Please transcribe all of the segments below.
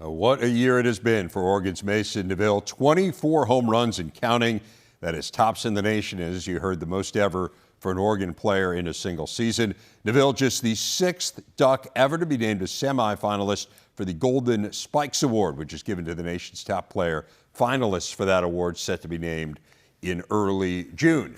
What a year it has been for Oregon's Mason Neville. 24 home runs and counting. That is tops in the nation, as you heard, the most ever for an Oregon player in a single season. Neville, just the sixth Duck ever to be named a semifinalist for the Golden Spikes Award, which is given to the nation's top player. Finalists for that award set to be named in early June.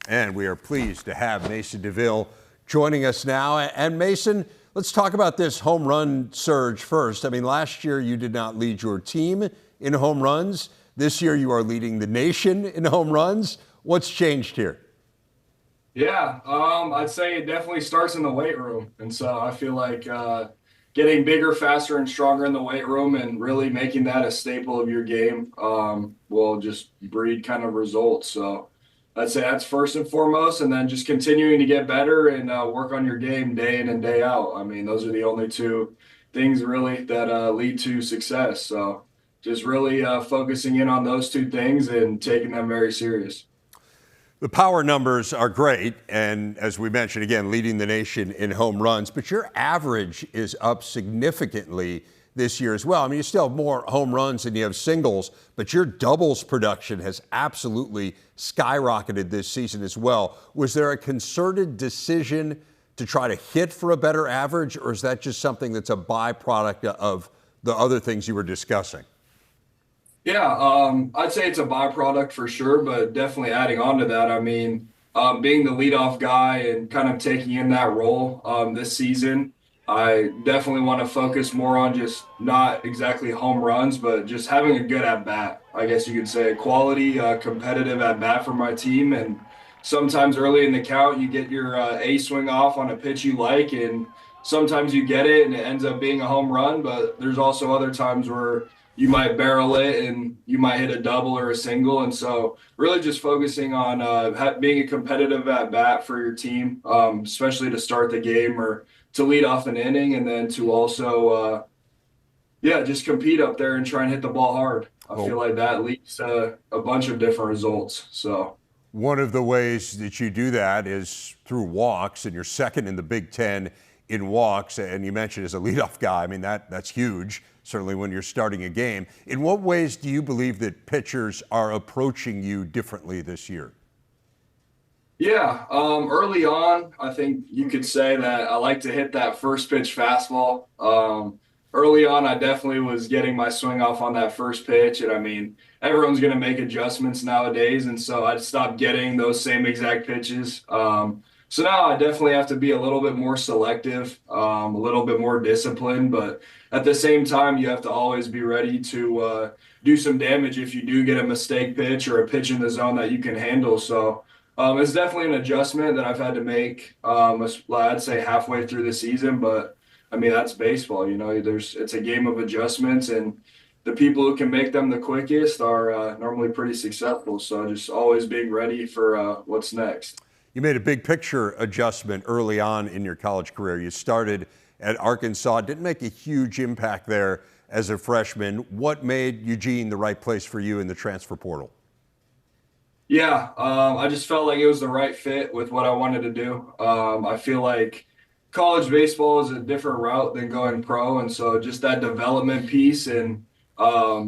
And we are pleased to have Mason Neville joining us now. And Mason, let's talk about this home run surge first. I mean, last year you did not lead your team in home runs. This year you are leading the nation in home runs. What's changed here? Yeah, I'd say it definitely starts in the weight room. And so I feel like getting bigger, faster, and stronger in the weight room and really making that a staple of your game will just breed kind of results. So I'd say that's first and foremost, and then just continuing to get better and work on your game day in and day out. I mean, those are the only two things really that lead to success. So just really focusing in on those two things and taking them very serious. The power numbers are great, and as we mentioned, again, leading the nation in home runs, but your average is up significantly this year as well. I mean, you still have more home runs than you have singles, but your doubles production has absolutely skyrocketed this season as well. Was there a concerted decision to try to hit for a better average, or is that just something that's a byproduct of the other things you were discussing? Yeah, I'd say it's a byproduct for sure, but definitely adding on to that, I mean, being the leadoff guy and kind of taking in that role this season, I definitely want to focus more on just not exactly home runs, but just having a good at bat. I guess you could say a quality, competitive at bat for my team. And sometimes early in the count, you get your A swing off on a pitch you like, and sometimes you get it and it ends up being a home run. But there's also other times where you might barrel it and you might hit a double or a single. And so really just focusing on being a competitive at bat for your team, especially to start the game or to lead off an inning, and then to also, just compete up there and try and hit the ball hard. I feel like that leads to a bunch of different results. So one of the ways that you do that is through walks, and you're second in the Big Ten in walks. And you mentioned as a leadoff guy, I mean, that's huge, certainly when you're starting a game. In what ways do you believe that pitchers are approaching you differently this year? yeah, early on, I think you could say that I like to hit that first pitch fastball. Early on, I definitely was getting my swing off on that first pitch. And I mean, everyone's going to make adjustments nowadays. And so I stopped getting those same exact pitches. So now I definitely have to be a little bit more selective, a little bit more disciplined. But at the same time, you have to always be ready to do some damage if you do get a mistake pitch or a pitch in the zone that you can handle. So it's definitely an adjustment that I've had to make, I'd say halfway through the season. But I mean, that's baseball, it's a game of adjustments, and the people who can make them the quickest are normally pretty successful. So just always being ready for what's next. You made a big picture adjustment early on in your college career. You started at Arkansas, didn't make a huge impact there as a freshman. What made Eugene the right place for you in the transfer portal? Yeah, I just felt like it was the right fit with what I wanted to do. I feel like college baseball is a different route than going pro. And so just that development piece and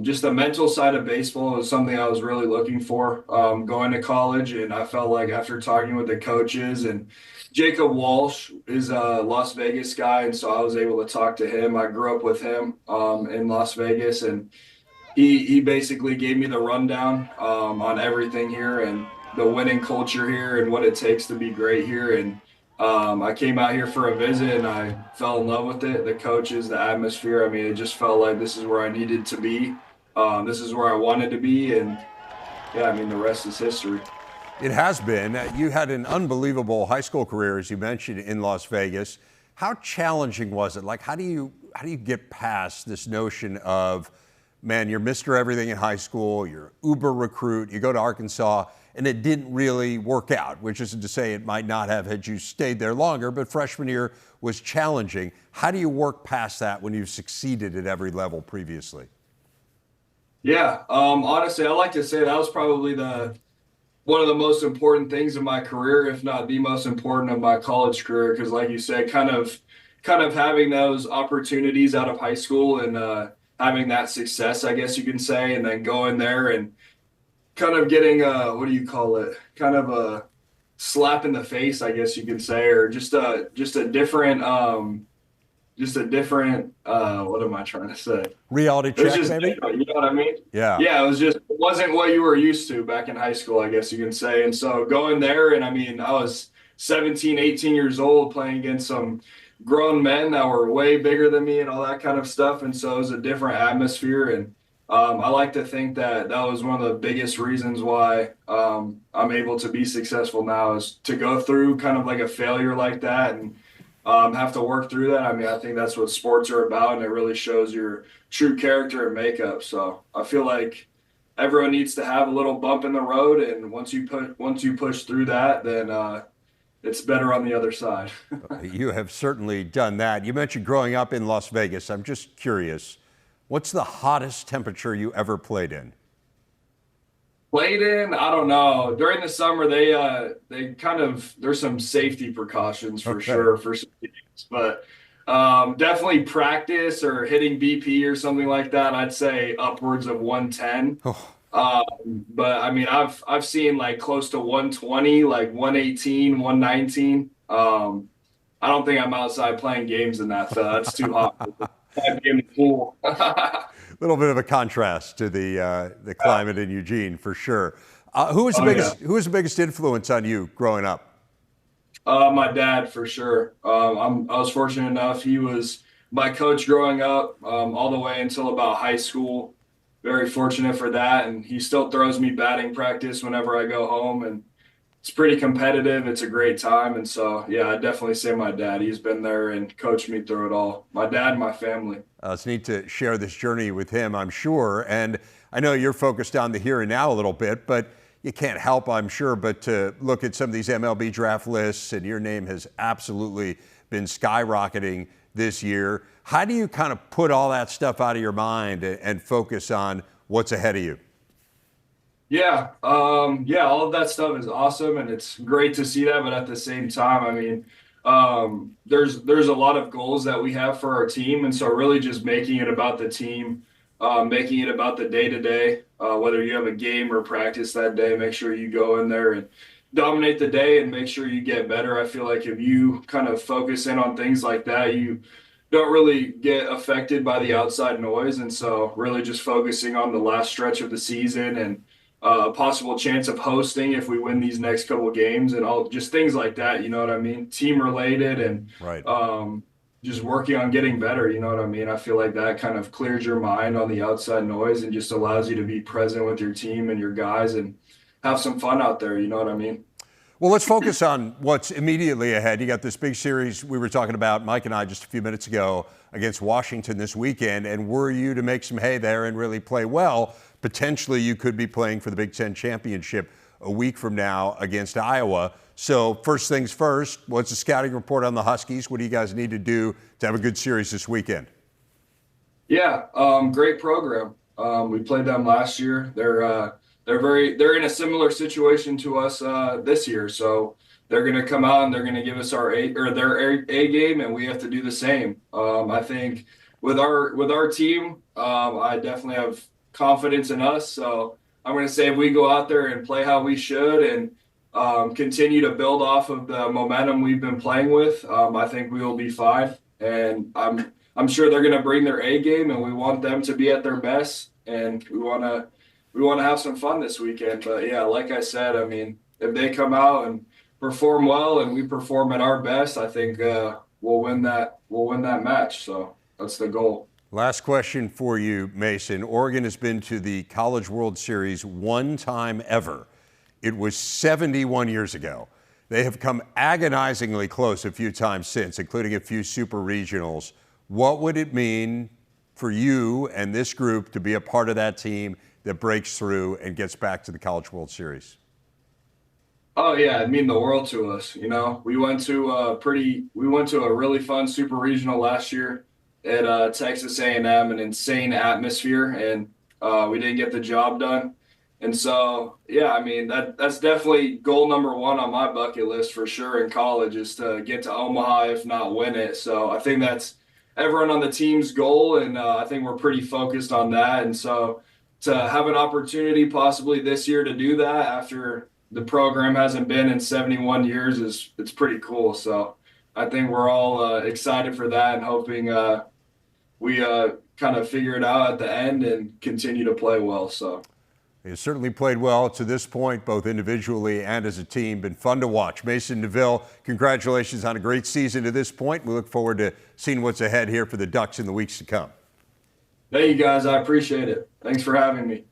just the mental side of baseball is something I was really looking for going to college. And I felt like after talking with the coaches, and Jacob Walsh is a Las Vegas guy, and so I was able to talk to him. I grew up with him in Las Vegas, and he basically gave me the rundown on everything here and the winning culture here and what it takes to be great here. And I came out here for a visit and I fell in love with it. The coaches, the atmosphere. I mean, it just felt like this is where I needed to be. This is where I wanted to be. And yeah, I mean, the rest is history. It has been. You had an unbelievable high school career, as you mentioned, in Las Vegas. How challenging was it? Like, how do you get past this notion of, man, you're Mr. Everything in high school, you're uber recruit, you go to Arkansas, and it didn't really work out, which isn't to say it might not have had you stayed there longer, but freshman year was challenging. How do you work past that when you've succeeded at every level previously? Yeah, honestly, I like to say that was probably one of the most important things in my career, if not the most important of my college career, because like you said, kind of having those opportunities out of high school and having that success, I guess you can say, and then going there and kind of getting what do you call it? Kind of a slap in the face, I guess you can say, or just a different what am I trying to say? Reality It was check, just maybe? different, you know what I mean? Yeah. Yeah, it wasn't what you were used to back in high school, I guess you can say. And so going there, and I mean, I was 17, 18 years old playing against some grown men that were way bigger than me and all that kind of stuff. And so it was a different atmosphere. And I like to think that that was one of the biggest reasons why I'm able to be successful now is to go through kind of like a failure like that and have to work through that. I mean, I think that's what sports are about, and it really shows your true character and makeup. So I feel like everyone needs to have a little bump in the road, and once you push through that, then it's better on the other side. You have certainly done that. You mentioned growing up in Las Vegas. I'm just curious, what's the hottest temperature you ever played in? Played in, I don't know. During the summer, they kind of there's some safety precautions for Okay. sure for some games, but definitely practice or hitting BP or something like that. I'd say upwards of 110. Oh, But I mean, I've seen like close to 120, like 118, 119. I don't think I'm outside playing games in that. That's too hot. I'd be in the pool. a little bit of a contrast to the climate in Eugene, for sure. Oh yeah. Who was the biggest influence on you growing up? My dad for sure. I was fortunate enough. He was my coach growing up, all the way until about high school. Very fortunate for that, and he still throws me batting practice whenever I go home, and it's pretty competitive. It's a great time, and so yeah, I definitely say my dad. He's been there and coached me through it all. My dad, and my family. It's neat to share this journey with him, I'm sure. And I know you're focused on the here and now a little bit, but you can't help, I'm sure, but to look at some of these MLB draft lists, and your name has absolutely been skyrocketing this year. How do you kind of put all that stuff out of your mind and focus on what's ahead of you? Yeah, yeah, all of that stuff is awesome, and it's great to see that. But at the same time, I mean, there's a lot of goals that we have for our team, and so really just making it about the team, making it about the day to day. Whether you have a game or practice that day, make sure you go in there and dominate the day, and make sure you get better. I feel like if you kind of focus in on things like that, you don't really get affected by the outside noise, and so really just focusing on the last stretch of the season and a possible chance of hosting if we win these next couple of games and all just things like that. You know what I mean? Team related and Right. just working on getting better. You know what I mean? I feel like that kind of clears your mind on the outside noise and just allows you to be present with your team and your guys and have some fun out there. You know what I mean? Well, let's focus on what's immediately ahead. You got this big series we were talking about, Mike and I, just a few minutes ago against Washington this weekend. And were you to make some hay there and really play well, potentially you could be playing for the Big Ten championship a week from now against Iowa. So first things first, what's the scouting report on the Huskies? What do you guys need to do to have a good series this weekend? Yeah, great program. We played them last year. They're in a similar situation to us this year. So they're going to come out and they're going to give us their A game, and we have to do the same. I think with our team, I definitely have confidence in us. So I'm going to say if we go out there and play how we should and continue to build off of the momentum we've been playing with, I think we will be fine. And I'm sure they're going to bring their A game, and we want them to be at their best, and we want to have some fun this weekend. But yeah, like I said, I mean, if they come out and perform well and we perform at our best, I think we'll win that. We'll win that match. So that's the goal. Last question for you, Mason. Oregon has been to the College World Series one time ever. It was 71 years ago. They have come agonizingly close a few times since, including a few super regionals. What would it mean for you and this group to be a part of that team that breaks through and gets back to the College World Series? Oh yeah, it mean the world to us. You know, we went to a really fun super regional last year at Texas A&M, an insane atmosphere, and we didn't get the job done. And so, yeah, I mean that's definitely goal number one on my bucket list for sure in college is to get to Omaha, if not win it. So I think everyone on the team's goal, and I think we're pretty focused on that. And so to have an opportunity possibly this year to do that after the program hasn't been in 71 years it's pretty cool. So I think we're all excited for that and hoping we kind of figure it out at the end and continue to play well. So. He certainly played well to this point, both individually and as a team. Been fun to watch. Mason Neville, congratulations on a great season to this point. We look forward to seeing what's ahead here for the Ducks in the weeks to come. Thank you, guys. I appreciate it. Thanks for having me.